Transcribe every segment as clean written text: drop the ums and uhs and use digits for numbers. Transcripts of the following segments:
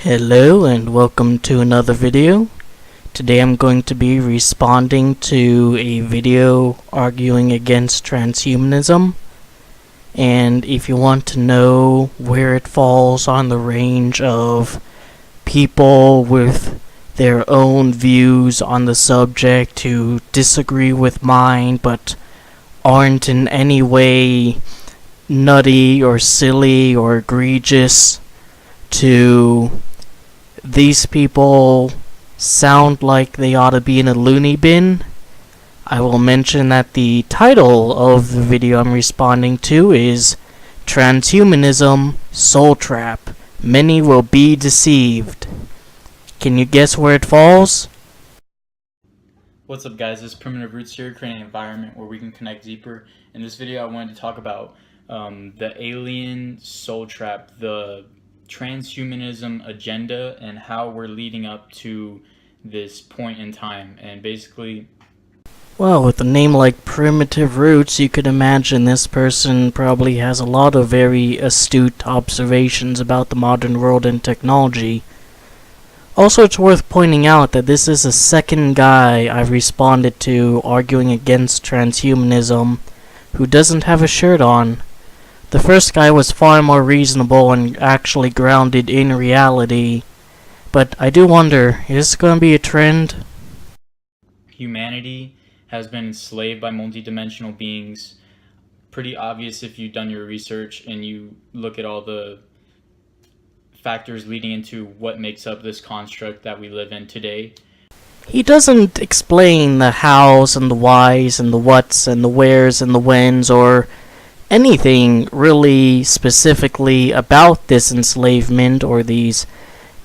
Hello and welcome to another video. Today I'm going to be responding to a video arguing against transhumanism. And if you want to know where it falls on the range of people with their own views on the subject who disagree with mine but aren't in any way nutty or silly or egregious, to these people sound like they ought to be in a loony bin, I will mention that the title of the video I'm responding to is Transhumanism Soul Trap. Many will be deceived. Can you guess where it falls? What's up, guys? This is Primitive Roots here, creating an environment where we can connect deeper. In this video I wanted to talk about the alien soul trap, the transhumanism agenda, and how we're leading up to this point in time. And basically, well, with a name like Primitive Roots, you could imagine this person probably has a lot of very astute observations about the modern world and technology. Also, it's worth pointing out that this is the second guy I've responded to arguing against transhumanism who doesn't have a shirt on. The first guy was far more reasonable and actually grounded in reality. But I do wonder, is this going to be a trend? humanity has been enslaved by multidimensional beings. Pretty obvious if you've done your research and you look at all the factors leading into what makes up this construct that we live in today. He doesn't explain the hows and the whys and the whats and the wheres and the whens or anything really specifically about this enslavement or these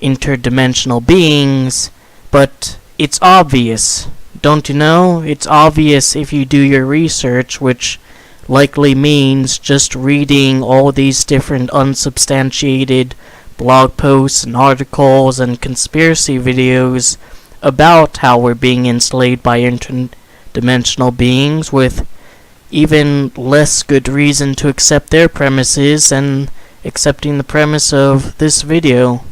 interdimensional beings, but it's obvious. Don't you know? It's obvious if you do your research, which likely means just reading all these different unsubstantiated blog posts and articles and conspiracy videos about how we're being enslaved by interdimensional beings, with even less good reason to accept their premises and accepting the premise of this video.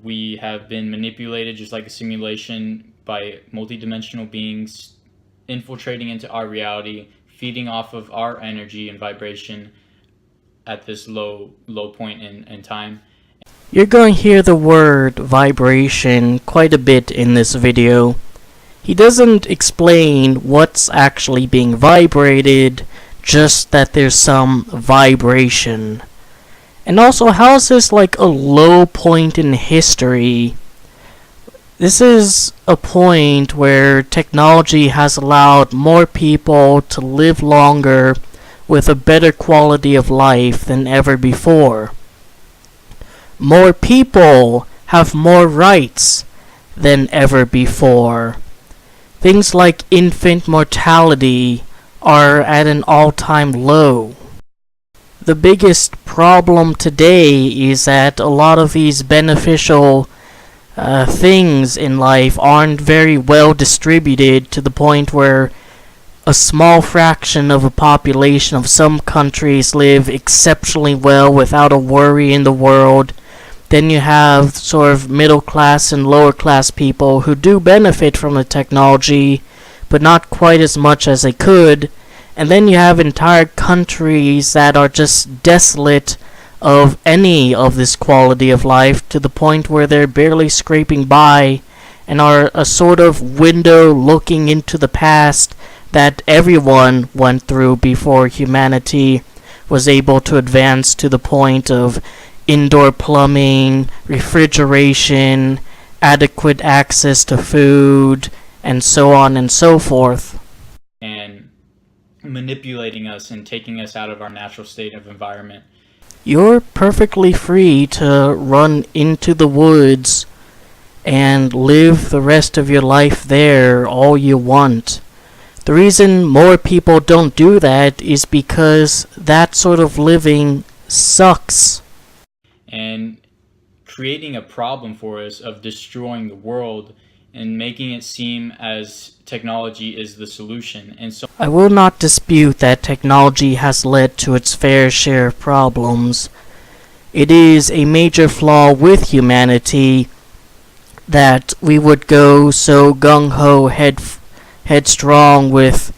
We have been manipulated just like a simulation by multidimensional beings infiltrating into our reality, feeding off of our energy and vibration at this low point in time. You're going to hear the word vibration quite a bit in this video. He doesn't explain what's actually being vibrated, just that there's some vibration. And also, how is this like a low point in history? This is a point where technology has allowed more people to live longer with a better quality of life than ever before. More people have more rights than ever before. Things like infant mortality are at an all-time low. The biggest problem today is that a lot of these beneficial things in life aren't very well distributed, to the point where a small fraction of a population of some countries live exceptionally well without a worry in the world. Then you have sort of middle class and lower class people who do benefit from the technology, but not quite as much as they could. And then you have entire countries that are just desolate of any of this quality of life, to the point where they're barely scraping by and are a sort of window looking into the past that everyone went through before humanity was able to advance to the point of indoor plumbing, refrigeration, adequate access to food, and so on and so forth. And manipulating us and taking us out of our natural state of environment. You're perfectly free to run into the woods and live the rest of your life there all you want. The reason more people don't do that is because that sort of living sucks. And creating a problem for us of destroying the world and making it seem as technology is the solution. And so I will not dispute that technology has led to its fair share of problems. it is a major flaw with humanity that we would go so gung-ho headstrong with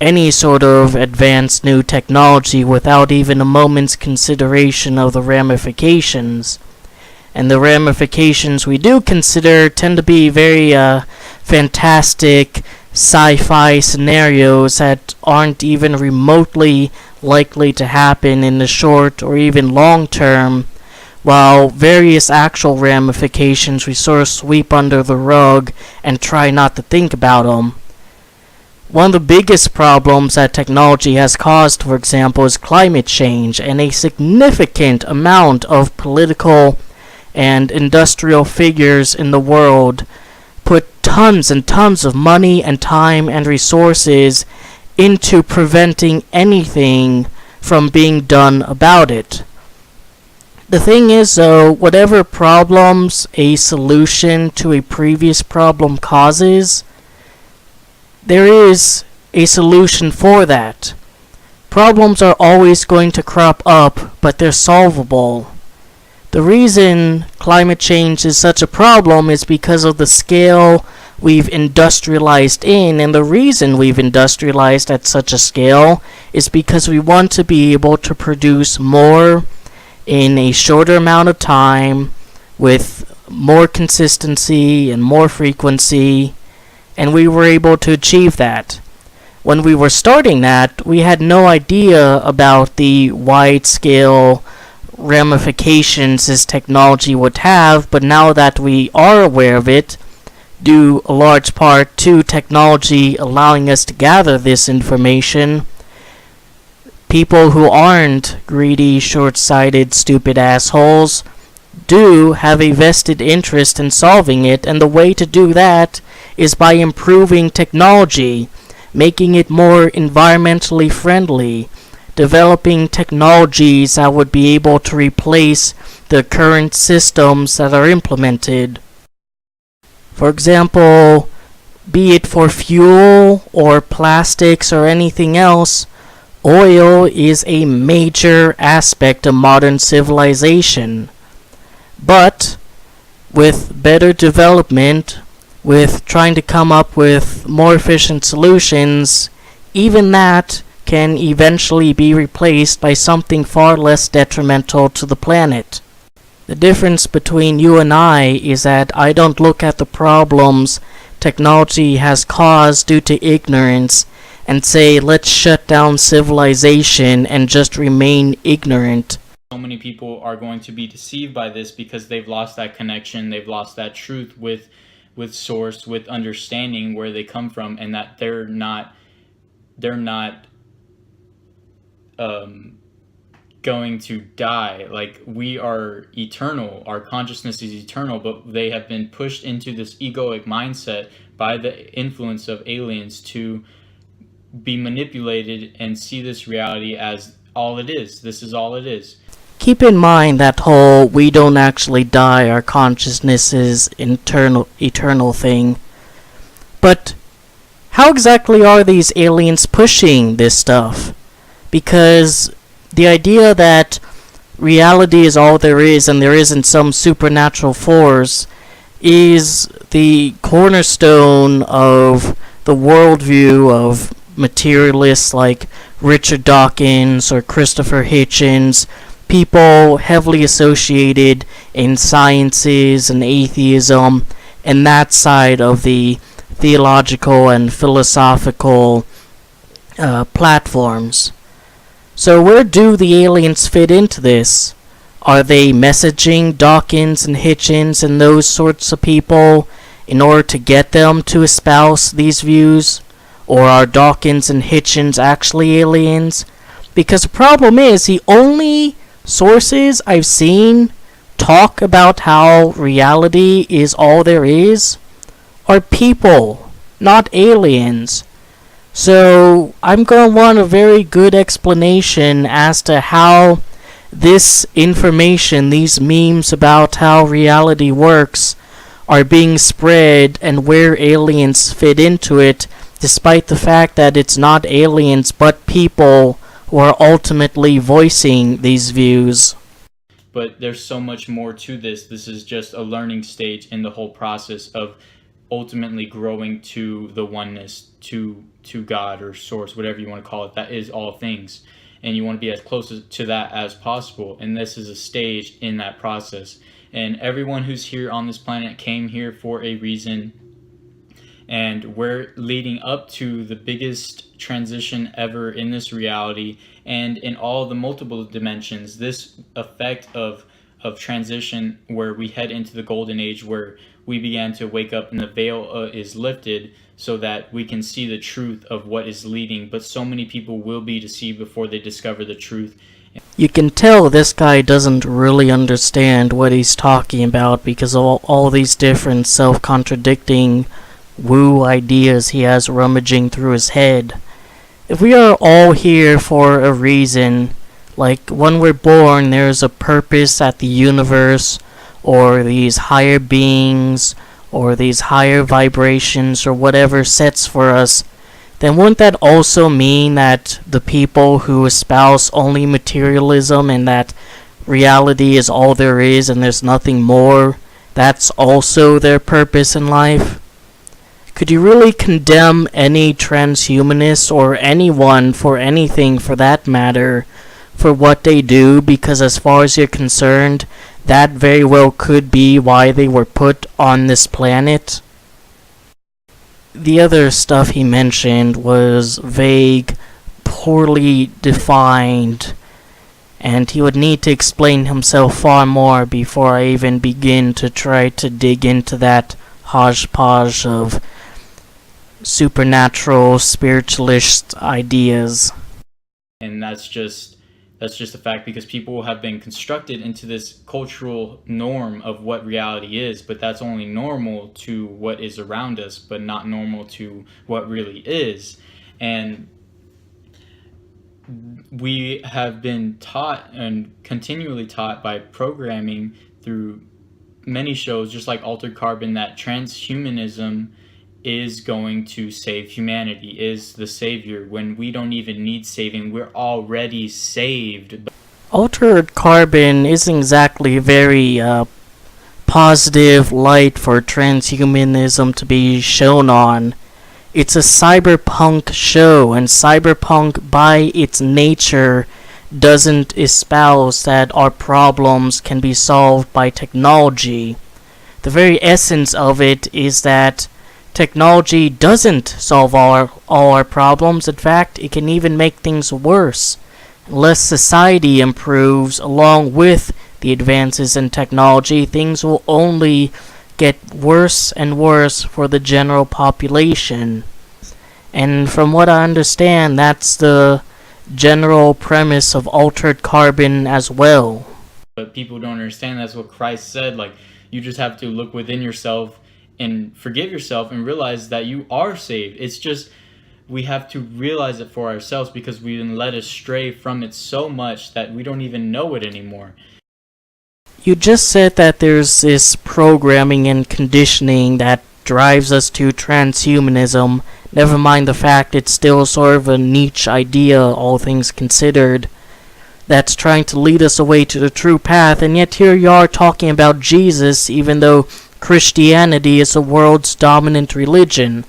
any sort of advanced new technology without even a moment's consideration of the ramifications. And the ramifications we do consider tend to be very fantastic sci-fi scenarios that aren't even remotely likely to happen in the short or even long term, while various actual ramifications we sort of sweep under the rug and try not to think about them. One of the biggest problems that technology has caused, for example, is climate change, and a significant amount of political and industrial figures in the world put tons and tons of money and time and resources into preventing anything from being done about it. The thing is, though, whatever problems a solution to a previous problem causes, there is a solution for that. Problems are always going to crop up, but they're solvable. The reason climate change is such a problem is because of the scale we've industrialized in, and the reason we've industrialized at such a scale is because we want to be able to produce more in a shorter amount of time with more consistency and more frequency, and we were able to achieve that. When we were starting that, we had no idea about the wide-scale ramifications this technology would have, but now that we are aware of it, due a large part to technology allowing us to gather this information, people who aren't greedy, short-sighted, stupid assholes do have a vested interest in solving it, and the way to do that is by improving technology, making it more environmentally friendly, developing technologies that would be able to replace the current systems that are implemented. For example, be it for fuel or plastics or anything else, oil is a major aspect of modern civilization. But with better development, with trying to come up with more efficient solutions, even that can eventually be replaced by something far less detrimental to the planet. The difference between you and I is that I don't look at the problems technology has caused due to ignorance and say, let's shut down civilization and just remain ignorant. So many people are going to be deceived by this because they've lost that connection, they've lost that truth with source, with understanding where they come from, and that they're not going to die. Like, we are eternal, our consciousness is eternal, but they have been pushed into this egoic mindset by the influence of aliens to be manipulated and see this reality as all it is. This is all it is. Keep in mind that whole we don't actually die, our consciousness is eternal thing. But how exactly are these aliens pushing this stuff? Because the idea that reality is all there is and there isn't some supernatural force is the cornerstone of the worldview of materialists like Richard Dawkins or Christopher Hitchens, people heavily associated in sciences and atheism, and that side of the theological and philosophical platforms. So where do the aliens fit into this? Are they messaging Dawkins and Hitchens and those sorts of people in order to get them to espouse these views? Or are Dawkins and Hitchens actually aliens? Because the problem is, the only sources I've seen talk about how reality is all there is are people, not aliens. So I'm going to want a very good explanation as to how this information, these memes about how reality works, are being spread and where aliens fit into it, despite the fact that it's not aliens but people who are ultimately voicing these views. but there's so much more to this. This is just a learning stage in the whole process of ultimately growing to the oneness, to God or source, whatever you want to call it, that is all things. And you want to be as close to that as possible. And this is a stage in that process. And everyone who's here on this planet came here for a reason. And we're leading up to the biggest transition ever in this reality and in all the multiple dimensions. This effect of transition where we head into the golden age, where we began to wake up and the veil is lifted so that we can see the truth of what is leading. But so many people will be deceived before they discover the truth. You can tell this guy doesn't really understand what he's talking about because of all these different self-contradicting woo ideas he has rummaging through his head. If we are all here for a reason, like when we're born there's a purpose at the universe, or these higher beings, or these higher vibrations, or whatever sets for us, then wouldn't that also mean that the people who espouse only materialism and that reality is all there is and there's nothing more, that's also their purpose in life? Could you really condemn any transhumanist or anyone for anything for that matter for what they do, because as far as you're concerned, that very well could be why they were put on this planet? The other stuff he mentioned was vague, poorly defined, and he would need to explain himself far more before I even begin to try to dig into that hodgepodge of supernatural spiritualist ideas. And that's just a fact, because people have been constructed into this cultural norm of what reality is, but that's only normal to what is around us, but not normal to what really is. And we have been taught and continually taught by programming through many shows, just like Altered Carbon, that transhumanism is going to save humanity, is the savior, when we don't even need saving. We're already saved. Altered Carbon isn't exactly very positive light for transhumanism to be shown on. It's a cyberpunk show, and cyberpunk by its nature doesn't espouse that our problems can be solved by technology. The very essence of it is that technology doesn't solve all our problems. In fact, it can even make things worse. Unless society improves along with the advances in technology, things will only get worse and worse for the general population. And from what I understand, that's the general premise of Altered Carbon as well. But people don't understand that's what Christ said. Like, you just have to look within yourself and forgive yourself and realize that you are saved. It's just we have to realize it for ourselves, because we've been led astray from it so much that we don't even know it anymore. You just said that there's this programming and conditioning that drives us to transhumanism. Never mind the fact it's still sort of a niche idea, all things considered, that's trying to lead us away to the true path, and yet here you are talking about Jesus, even though Christianity is the world's dominant religion.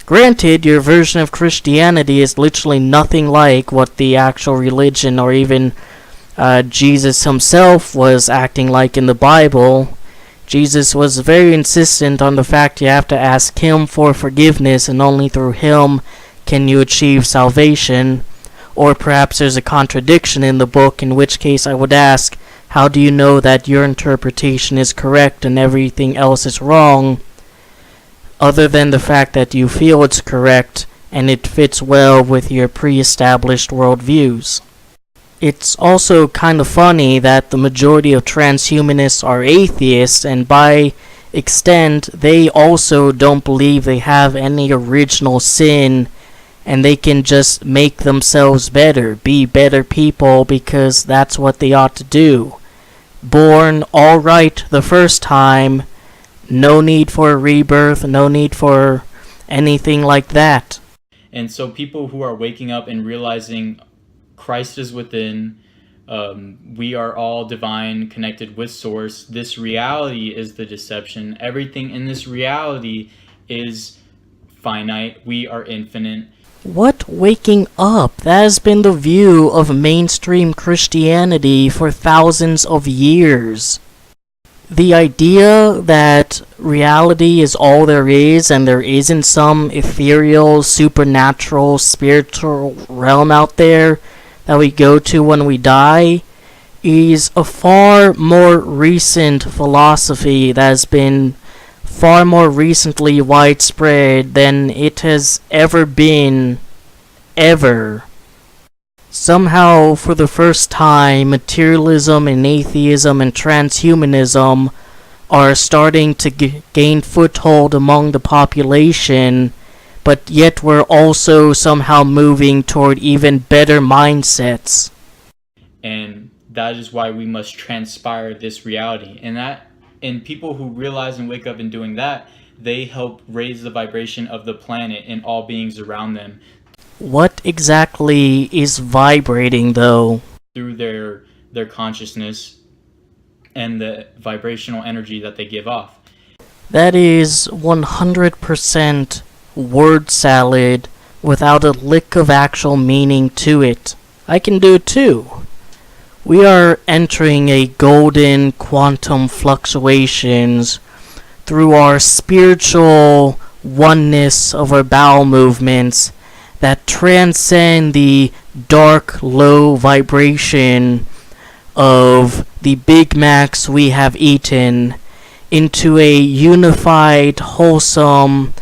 Granted, your version of Christianity is literally nothing like what the actual religion or even Jesus himself was acting like in the Bible. Jesus was very insistent on the fact you have to ask him for forgiveness, and only through him can you achieve salvation. Or perhaps there's a contradiction in the book, in which case I would ask, how do you know that your interpretation is correct and everything else is wrong, other than the fact that you feel it's correct and it fits well with your pre-established worldviews? It's also kind of funny that the majority of transhumanists are atheists, and by extent, they also don't believe they have any original sin, and they can just make themselves better, be better people, because that's what they ought to do. Born all right the first time, no need for a rebirth, no need for anything like that. And so people who are waking up and realizing Christ is within, We are all divine, connected with source. This reality is the deception. Everything in this reality is finite. We are infinite. What waking up? That has been the view of mainstream Christianity for thousands of years. The idea that reality is all there is and there isn't some ethereal, supernatural, spiritual realm out there that we go to when we die is a far more recent philosophy that has been far more recently widespread than it has ever been, ever. Somehow, for the first time, materialism and atheism and transhumanism are starting to gain foothold among the population, but yet we're also somehow moving toward even better mindsets. And that is why we must transpire this reality. And people who realize and wake up in doing that, they help raise the vibration of the planet and all beings around them. What exactly is vibrating, though? Through their consciousness and the vibrational energy that they give off. That is 100% word salad without a lick of actual meaning to it. I can do it too. We are entering a golden quantum fluctuations through our spiritual oneness of our bowel movements that transcend the dark, low vibration of the Big Macs we have eaten into a unified, wholesome,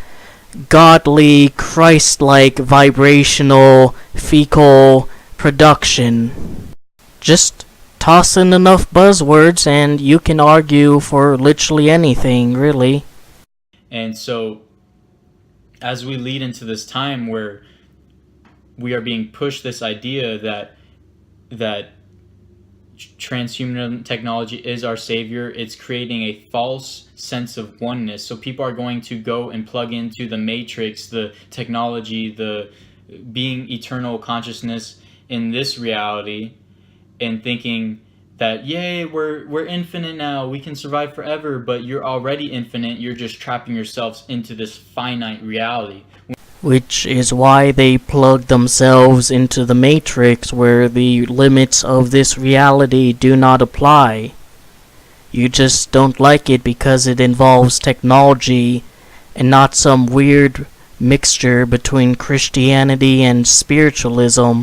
godly, Christ-like vibrational fecal production. Just toss in enough buzzwords and you can argue for literally anything, really. And so, as we lead into this time where we are being pushed this idea that transhuman technology is our savior, it's creating a false sense of oneness. So people are going to go and plug into the matrix, the technology, the being eternal consciousness in this reality, and thinking that, yay, we're infinite now, we can survive forever. But you're already infinite, you're just trapping yourselves into this finite reality. Which is why they plug themselves into the matrix where the limits of this reality do not apply. You just don't like it because it involves technology and not some weird mixture between Christianity and spiritualism.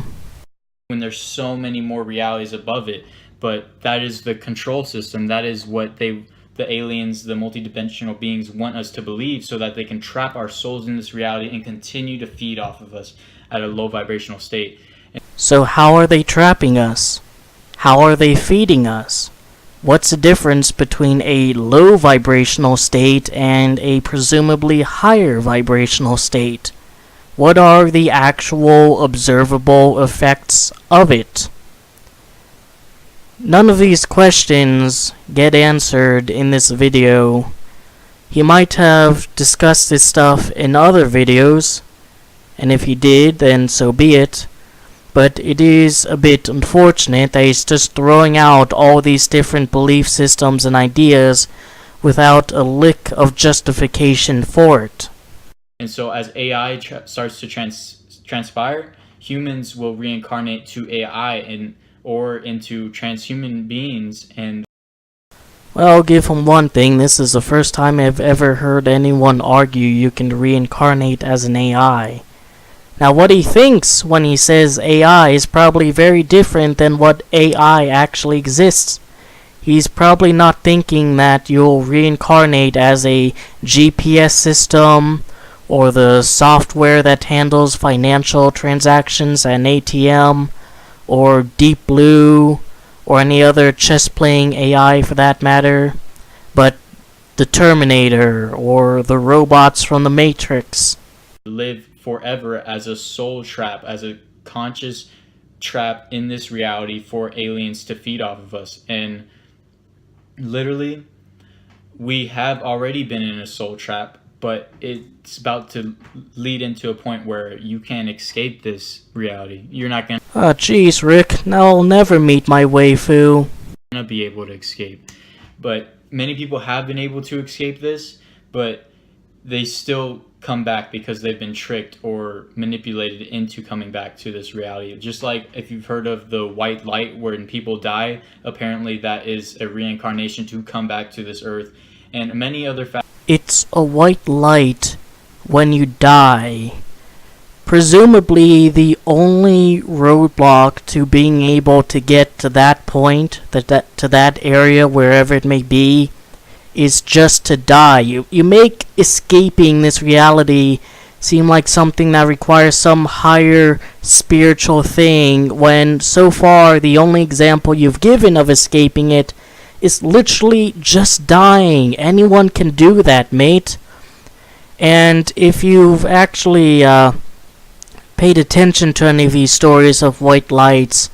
When there's so many more realities above it, but that is the control system. That is what the aliens, the multidimensional beings want us to believe, so that they can trap our souls in this reality and continue to feed off of us at a low vibrational state. So how are they trapping us? How are they feeding us? What's the difference between a low vibrational state and a presumably higher vibrational state? What are the actual observable effects of it? None of these questions get answered in this video. He might have discussed this stuff in other videos, and if he did, then so be it. But it is a bit unfortunate that he's just throwing out all these different belief systems and ideas without a lick of justification for it. And so as AI starts to transpire, humans will reincarnate to AI or into transhuman beings. And well, I'll give him one thing. This is the first time I've ever heard anyone argue you can reincarnate as an AI. Now, what he thinks when he says AI is probably very different than what AI actually exists. He's probably not thinking that you'll reincarnate as a GPS system or the software that handles financial transactions at an ATM, or Deep Blue, or any other chess-playing AI for that matter, but the Terminator, or the robots from the Matrix. Live forever as a soul trap, as a conscious trap in this reality for aliens to feed off of us. And literally, we have already been in a soul trap, but it's about to lead into a point where you can't escape this reality. You're not going to Ah, jeez, Rick, now I'll never meet my waifu. Gonna be able to escape. But many people have been able to escape this, but they still come back because they've been tricked or manipulated into coming back to this reality. Just like if you've heard of the white light, when people die, apparently that is a reincarnation to come back to this earth, and many other factors. It's a white light when you die. Presumably the only roadblock to being able to get to that point, to that area, wherever it may be, is just to die. You make escaping this reality seem like something that requires some higher spiritual thing, when so far the only example you've given of escaping it is literally just dying. Anyone can do that, mate. And if you've actually paid attention to any of these stories of white lights,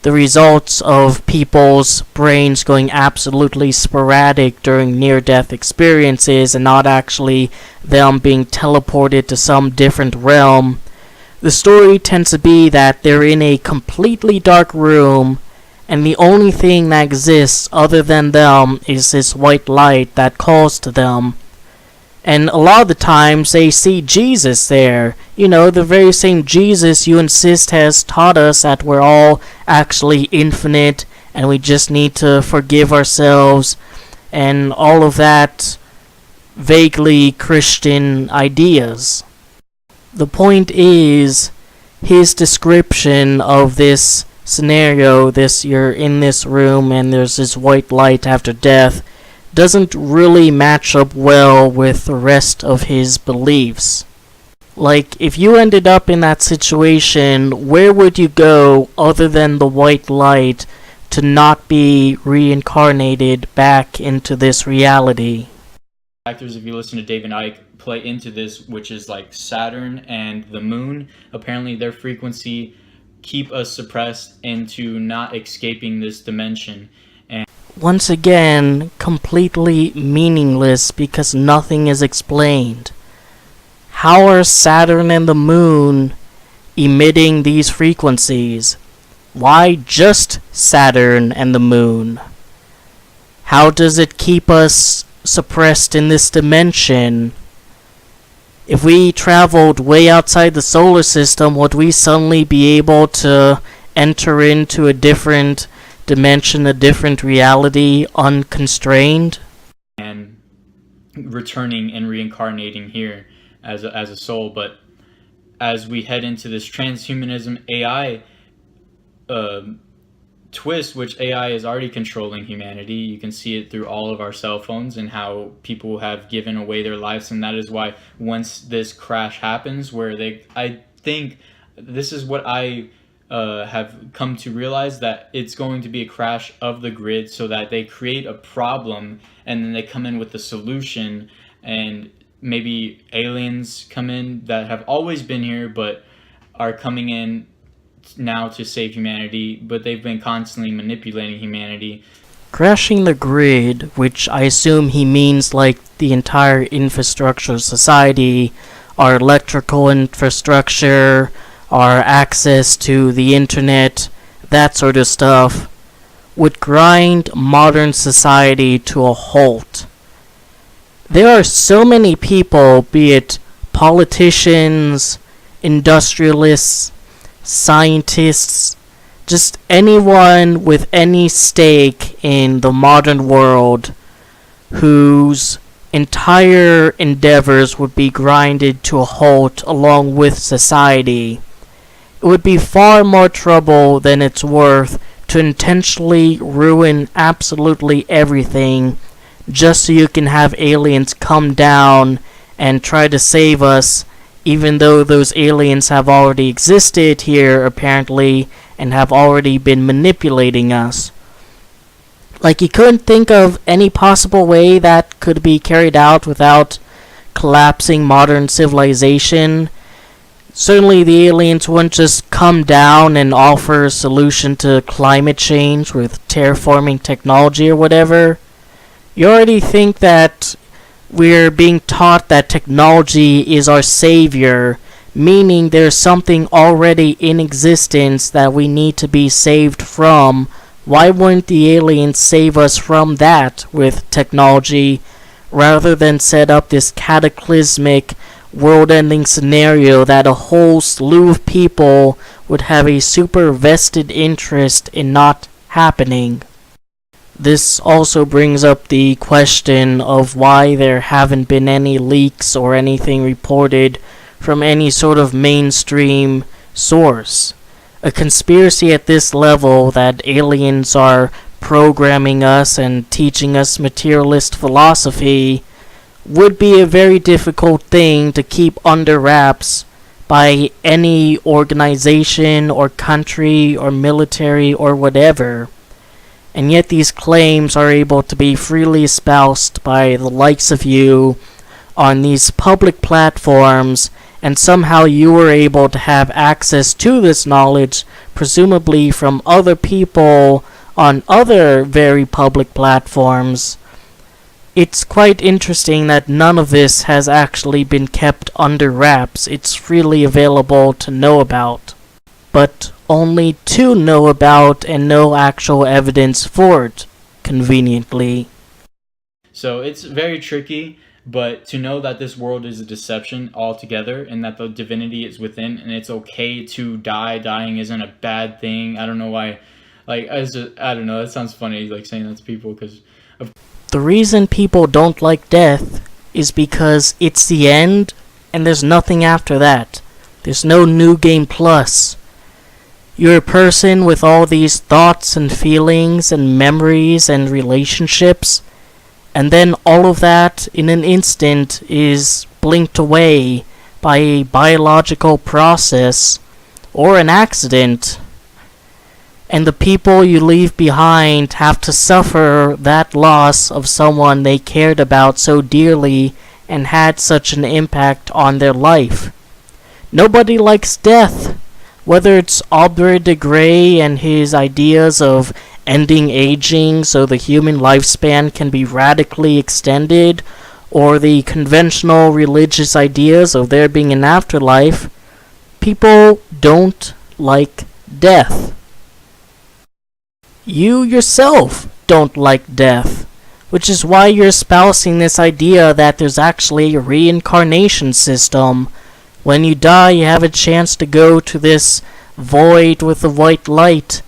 the results of people's brains going absolutely sporadic during near-death experiences and not actually them being teleported to some different realm, the story tends to be that they're in a completely dark room and the only thing that exists other than them is this white light that calls to them. And a lot of the times they see Jesus there. You know, the very same Jesus you insist has taught us that we're all actually infinite and we just need to forgive ourselves and all of that vaguely Christian ideas. The point is, his description of this scenario, you're in this room and there's this white light after death, doesn't really match up well with the rest of his beliefs. Like, if you ended up in that situation, where would you go other than the white light to not be reincarnated back into this reality? Factors, if you listen to Dave and Ike, play into this, which is like Saturn and the moon. Apparently their frequency keep us suppressed into not escaping this dimension. And once again, completely meaningless because nothing is explained. How are Saturn and the moon emitting these frequencies? Why just Saturn and the moon? How does it keep us suppressed in this dimension? If we traveled way outside the solar system, would we suddenly be able to enter into a different dimension, a different reality, unconstrained? And returning and reincarnating here as a soul. But as we head into this transhumanism AI twist, which AI is already controlling humanity, you can see it through all of our cell phones and how people have given away their lives. And that is why once this crash happens, where I think this is what I have come to realize, that it's going to be a crash of the grid, so that they create a problem and then they come in with the solution, and maybe aliens come in that have always been here but are coming in now to save humanity, but they've been constantly manipulating humanity. Crashing the grid, which I assume he means like the entire infrastructure of society, our electrical infrastructure, our access to the internet, that sort of stuff, would grind modern society to a halt. There are so many people, be it politicians, industrialists, scientists, just anyone with any stake in the modern world, whose entire endeavors would be grinded to a halt along with society. It would be far more trouble than it's worth to intentionally ruin absolutely everything just so you can have aliens come down and try to save us, even though those aliens have already existed here apparently and have already been manipulating us. Like, you couldn't think of any possible way that could be carried out without collapsing modern civilization. Certainly the aliens wouldn't just come down and offer a solution to climate change with terraforming technology or whatever. You already think that we're being taught that technology is our savior, meaning there's something already in existence that we need to be saved from. Why wouldn't the aliens save us from that with technology, rather than set up this cataclysmic world-ending scenario that a whole slew of people would have a super vested interest in not happening? This also brings up the question of why there haven't been any leaks or anything reported from any sort of mainstream source. A conspiracy at this level that aliens are programming us and teaching us materialist philosophy would be a very difficult thing to keep under wraps by any organization or country or military or whatever. And yet these claims are able to be freely espoused by the likes of you on these public platforms, and somehow you were able to have access to this knowledge, presumably from other people on other very public platforms. It's quite interesting that none of this has actually been kept under wraps. It's freely available to know about, but only to know about and no actual evidence for it, conveniently. So it's very tricky, but to know that this world is a deception altogether and that the divinity is within and it's okay to die. Dying isn't a bad thing. I don't know why, I don't know, that sounds funny, saying that to people, because the reason people don't like death is because it's the end and there's nothing after that. There's no new game plus. You're a person with all these thoughts and feelings and memories and relationships, and then all of that in an instant is blinked away by a biological process or an accident. And the people you leave behind have to suffer that loss of someone they cared about so dearly and had such an impact on their life. Nobody likes death. Whether it's Aubrey de Grey and his ideas of ending aging so the human lifespan can be radically extended, or the conventional religious ideas of there being an afterlife, people don't like death. You yourself don't like death, which is why you're espousing this idea that there's actually a reincarnation system. When you die, you have a chance to go to this void with the white light,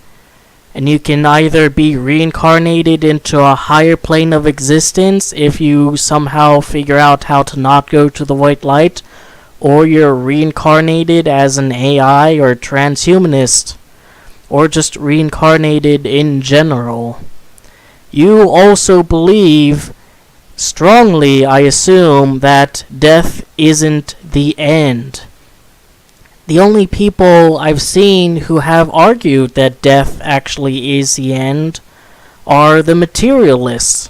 and you can either be reincarnated into a higher plane of existence if you somehow figure out how to not go to the white light, or you're reincarnated as an AI or transhumanist, or just reincarnated in general. You also believe strongly, I assume, that death isn't the end. The only people I've seen who have argued that death actually is the end are the materialists.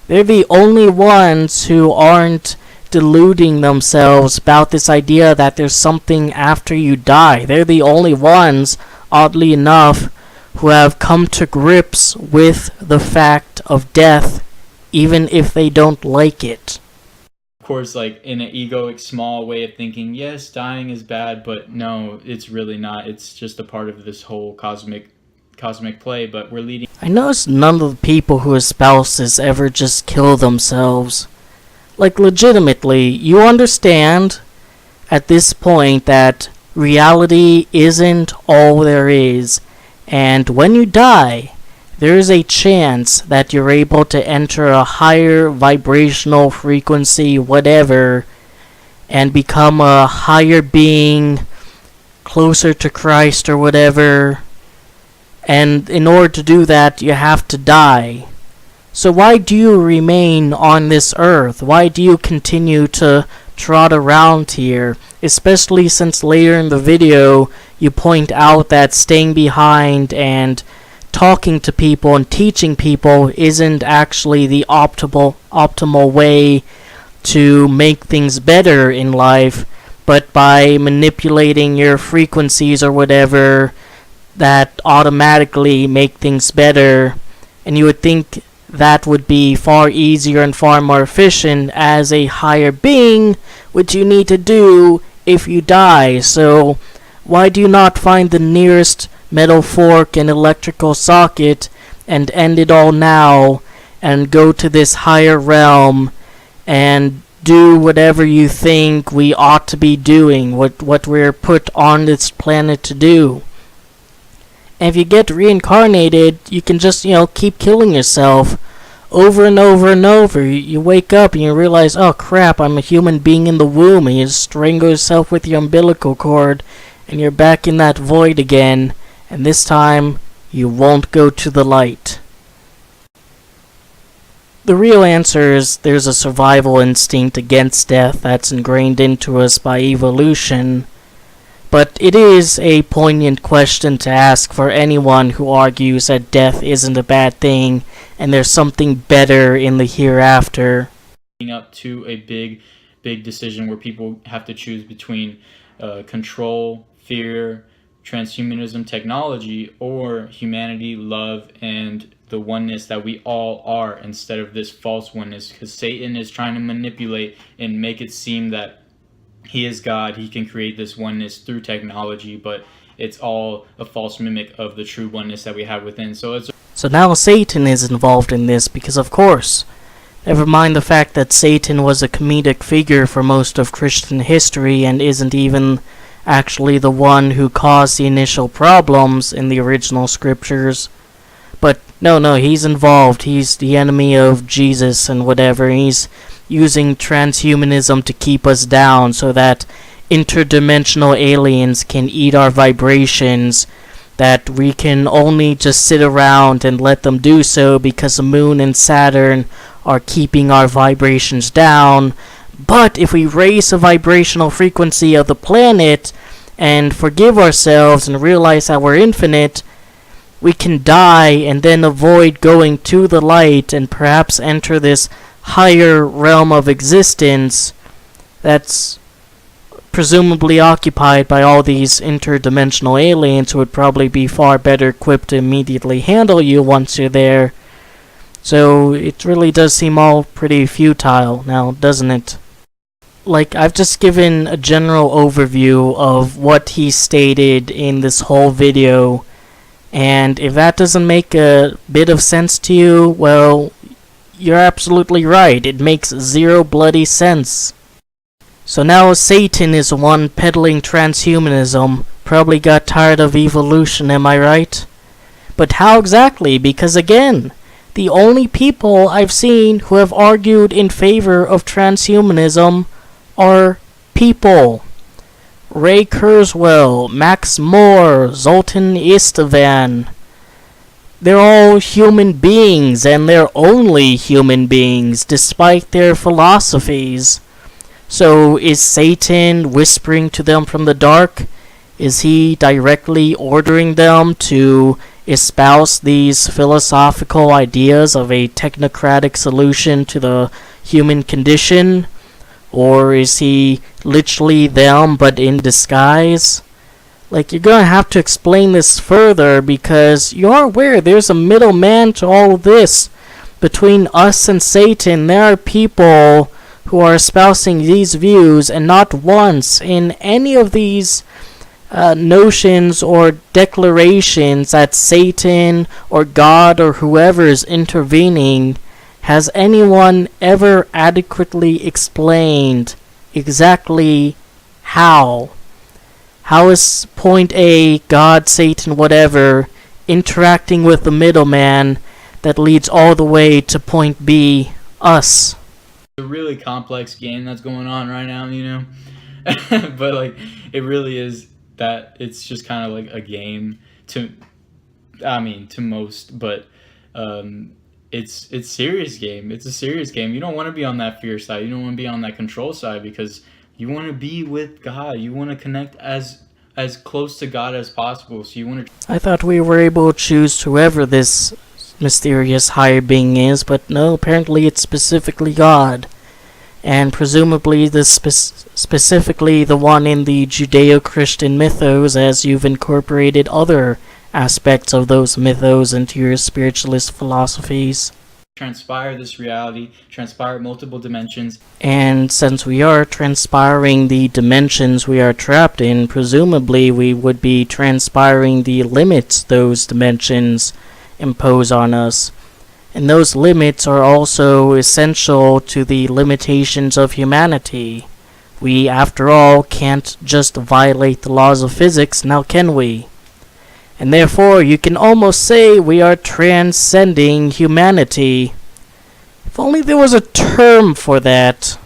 They're the only ones who aren't deluding themselves about this idea that there's something after you die. They're the only ones, oddly enough, who have come to grips with the fact of death, even if they don't like it. Of course, in an egoic, small way of thinking, yes, dying is bad, but no, it's really not. It's just a part of this whole cosmic play, but we're leading. I notice none of the people who espouse this ever just kill themselves. Legitimately, you understand at this point that reality isn't all there is, and when you die, there is a chance that you're able to enter a higher vibrational frequency, whatever, and become a higher being, closer to Christ or whatever. And in order to do that, you have to die. So why do you remain on this earth? Why do you continue to trot around here? Especially since later in the video, you point out that staying behind and talking to people and teaching people isn't actually the optimal way to make things better in life, but by manipulating your frequencies or whatever, that automatically make things better. And you would think that would be far easier and far more efficient as a higher being. What you need to do if you die. So why do you not find the nearest metal fork and electrical socket and end it all now and go to this higher realm and do whatever you think we ought to be doing, what we're put on this planet to do? And if you get reincarnated, you can just, keep killing yourself over and over and over. You wake up and you realize, oh crap, I'm a human being in the womb, and you strangle yourself with your umbilical cord, and you're back in that void again, and this time, you won't go to the light. The real answer is there's a survival instinct against death that's ingrained into us by evolution. But it is a poignant question to ask for anyone who argues that death isn't a bad thing and there's something better in the hereafter. Up to a big decision where people have to choose between control, fear, transhumanism technology, or humanity, love, and the oneness that we all are, instead of this false oneness, because Satan is trying to manipulate and make it seem that he is God, he can create this oneness through technology, but it's all a false mimic of the true oneness that we have within. So now Satan is involved in this, because of course, never mind the fact that Satan was a comedic figure for most of Christian history and isn't even actually the one who caused the initial problems in the original scriptures. But no, he's involved. He's the enemy of Jesus and whatever. He's using transhumanism to keep us down so that interdimensional aliens can eat our vibrations, that we can only just sit around and let them do so because the moon and Saturn are keeping our vibrations down. But if we raise the vibrational frequency of the planet and forgive ourselves and realize that we're infinite, we can die and then avoid going to the light and perhaps enter this higher realm of existence that's presumably occupied by all these interdimensional aliens who would probably be far better equipped to immediately handle you once you're there. So it really does seem all pretty futile now, doesn't it? Like, I've just given a general overview of what he stated in this whole video, and if that doesn't make a bit of sense to you, well, you're absolutely right. It makes zero bloody sense. So now Satan is the one peddling transhumanism. Probably got tired of evolution, am I right? But how exactly? Because again, the only people I've seen who have argued in favor of transhumanism are people. Ray Kurzweil, Max Moore, Zoltan Istvan. They're all human beings, and they're only human beings, despite their philosophies. So is Satan whispering to them from the dark? Is he directly ordering them to espouse these philosophical ideas of a technocratic solution to the human condition? Or is he literally them, but in disguise? Like, you're gonna have to explain this further, because you are aware there's a middleman to all of this. Between us and Satan, there are people who are espousing these views, and not once in any of these notions or declarations that Satan or God or whoever is intervening has anyone ever adequately explained exactly how. How is point A, God, Satan, whatever, interacting with the middleman that leads all the way to point B, us? It's a really complex game that's going on right now, but like, it really is that it's just kind of like a game to most, but it's serious game. It's a serious game. You don't want to be on that fear side. You don't want to be on that control side, because you want to be with God. You want to connect as close to God as possible. So you want to. I thought we were able to choose whoever this mysterious higher being is, but no, apparently it's specifically God. And presumably this specifically the one in the Judeo-Christian mythos, as you've incorporated other aspects of those mythos into your spiritualist philosophies. transpire this reality, transpire multiple dimensions. And since we are transpiring the dimensions we are trapped in, presumably we would be transpiring the limits those dimensions impose on us. And those limits are also essential to the limitations of humanity. We, after all, can't just violate the laws of physics, now can we? And therefore, you can almost say we are transcending humanity. If only there was a term for that.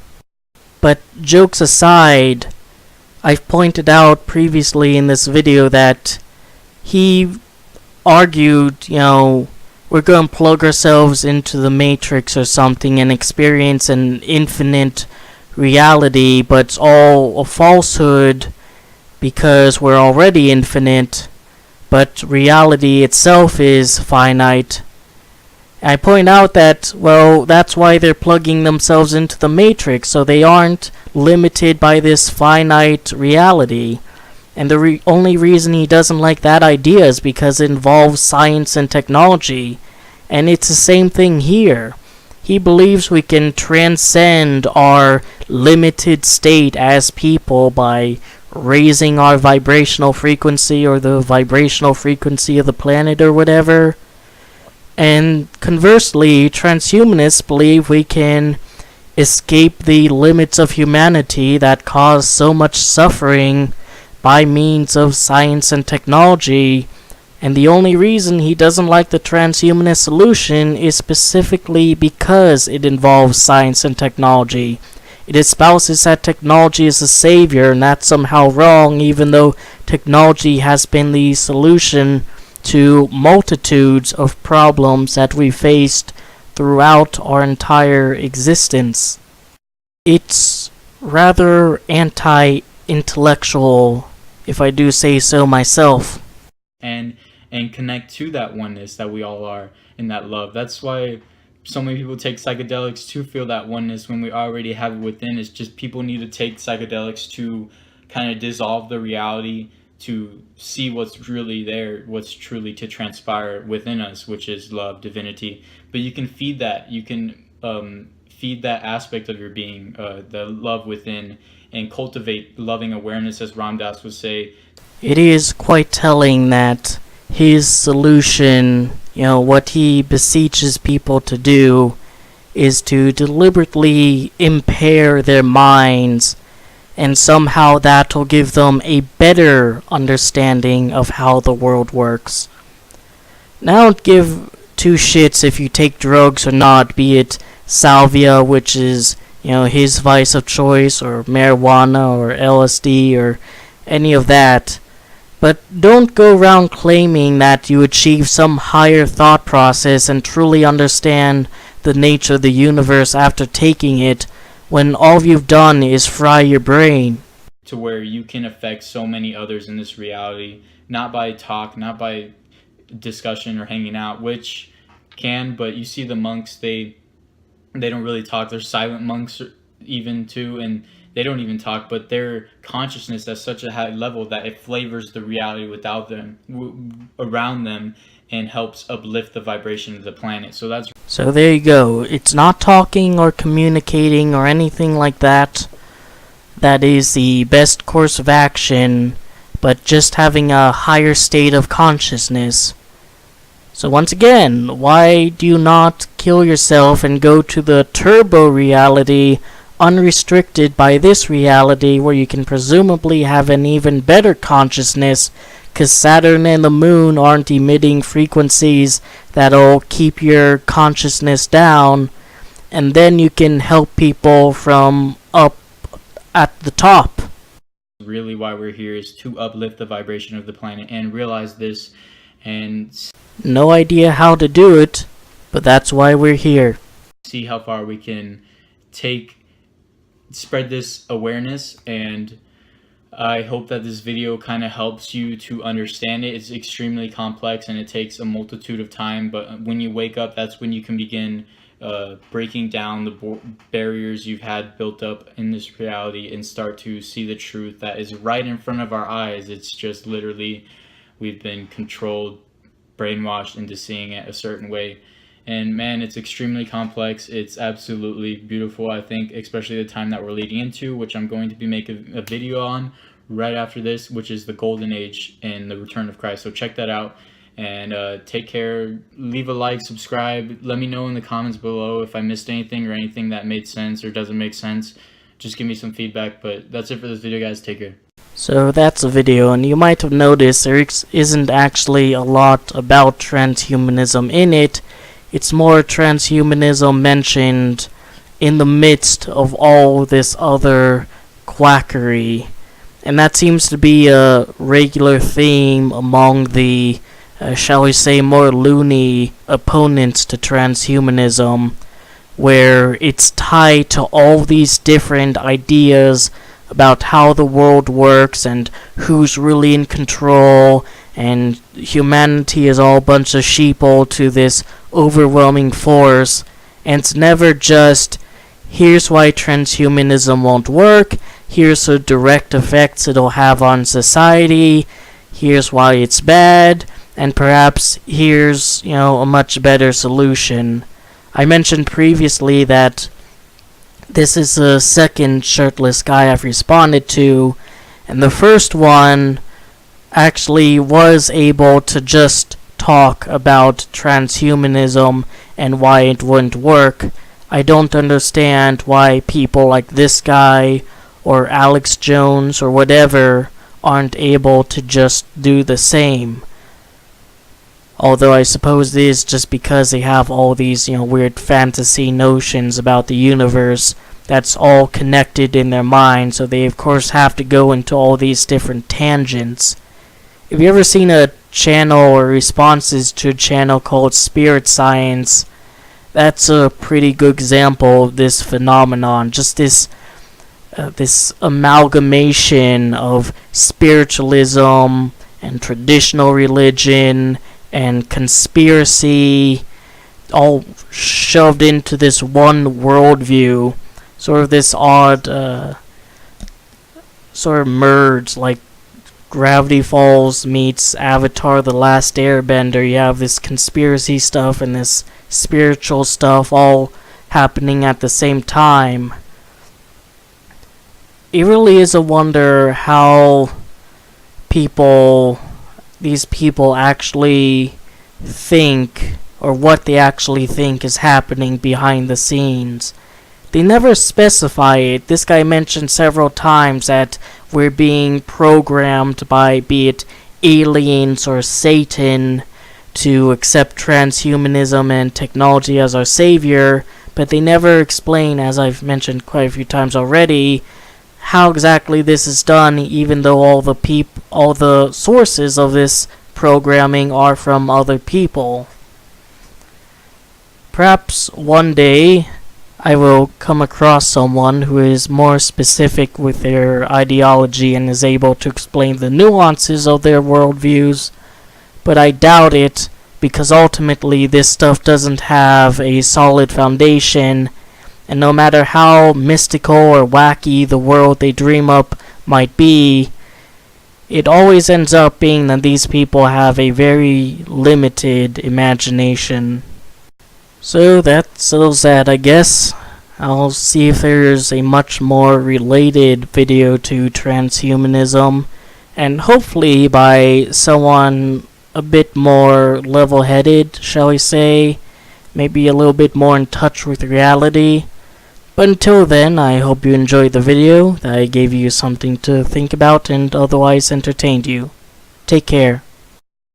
But jokes aside, I've pointed out previously in this video that he argued, we're going to plug ourselves into the Matrix or something and experience an infinite reality, but it's all a falsehood because we're already infinite, but reality itself is finite. I point out that, well, that's why they're plugging themselves into the Matrix, so they aren't limited by this finite reality. And the only reason he doesn't like that idea is because it involves science and technology. And it's the same thing here. He believes we can transcend our limited state as people by raising our vibrational frequency or the vibrational frequency of the planet or whatever. And conversely, transhumanists believe we can escape the limits of humanity that cause so much suffering by means of science and technology. And the only reason he doesn't like the transhumanist solution is specifically because it involves science and technology. It espouses that technology is the savior, and that's somehow wrong, even though technology has been the solution to multitudes of problems that we faced throughout our entire existence. It's rather anti-intellectual, if I do say so myself. And connect to that oneness that we all are in that love. That's why so many people take psychedelics to feel that oneness when we already have it within. It's just people need to take psychedelics to kind of dissolve the reality, to see what's really there, what's truly to transpire within us, which is love, divinity. But you can feed that. You can feed that aspect of your being, the love within, and cultivate loving awareness, as Ram Dass would say. It is quite telling that his solution, what he beseeches people to do, is to deliberately impair their minds, and somehow that'll give them a better understanding of how the world works. Now, I don't give two shits if you take drugs or not, be it salvia, which is, his vice of choice, or marijuana, or LSD, or any of that. But don't go around claiming that you achieve some higher thought process and truly understand the nature of the universe after taking it, when all you've done is fry your brain. To where you can affect so many others in this reality, not by talk, not by discussion or hanging out, which can, but you see the monks, they don't really talk. They're silent monks even too, and they don't even talk, but their consciousness at such a high level that it flavors the reality without them, around them, and helps uplift the vibration of the planet. So there you go. It's not talking or communicating or anything like that that is the best course of action, but just having a higher state of consciousness. So once again, why do you not kill yourself and go to the turbo reality, unrestricted by this reality, where you can presumably have an even better consciousness, because Saturn and the Moon aren't emitting frequencies that'll keep your consciousness down, and then you can help people from up at the top. Really why we're here is to uplift the vibration of the planet and realize this, and no idea how to do it, but that's why we're here. See how far we can spread this awareness, and I hope that this video kind of helps you to understand it. It's extremely complex and it takes a multitude of time, but when you wake up, that's when you can begin breaking down the barriers you've had built up in this reality and start to see the truth that is right in front of our eyes. It's just literally we've been controlled, brainwashed into seeing it a certain way. And man, it's extremely complex. It's absolutely beautiful, I think, especially the time that we're leading into, which I'm going to be making a video on right after this, which is the Golden Age and the return of Christ. So check that out, and take care. Leave a like, subscribe. Let me know in the comments below if I missed anything or anything that made sense or doesn't make sense. Just give me some feedback. But that's it for this video, guys. Take care. So that's a video, and you might have noticed there isn't actually a lot about transhumanism in it. It's more transhumanism mentioned in the midst of all this other quackery. And that seems to be a regular theme among the, shall we say, more loony opponents to transhumanism, where it's tied to all these different ideas about how the world works and who's really in control, and humanity is all a bunch of sheeple to this overwhelming force. And it's never just, here's why transhumanism won't work, here's the direct effects it'll have on society, here's why it's bad, and perhaps here's, a much better solution. I mentioned previously that this is the second shirtless guy I've responded to, and the first one actually was able to just talk about transhumanism and why it wouldn't work. I don't understand why people like this guy or Alex Jones or whatever aren't able to just do the same. Although I suppose it is just because they have all these, weird fantasy notions about the universe that's all connected in their mind, so they of course have to go into all these different tangents. Have you ever seen a channel or responses to a channel called Spirit Science? That's a pretty good example of this phenomenon. Just this amalgamation of spiritualism and traditional religion and conspiracy, all shoved into this one worldview. Sort of this odd sort of merge, like Gravity Falls meets Avatar The Last Airbender. You have this conspiracy stuff and this spiritual stuff all happening at the same time. It really is a wonder how these people actually think, or what they actually think is happening behind the scenes. They never specify it. This guy mentioned several times that we're being programmed by, be it aliens or Satan, to accept transhumanism and technology as our savior, but they never explain, as I've mentioned quite a few times already, how exactly this is done, even though all the sources of this programming are from other people. Perhaps one day I will come across someone who is more specific with their ideology and is able to explain the nuances of their worldviews, but I doubt it, because ultimately this stuff doesn't have a solid foundation, and no matter how mystical or wacky the world they dream up might be, it always ends up being that these people have a very limited imagination. So that settles that, I guess. I'll see if there's a much more related video to transhumanism, and hopefully by someone a bit more level-headed, shall we say, maybe a little bit more in touch with reality. But until then, I hope you enjoyed the video, that I gave you something to think about and otherwise entertained you. Take care.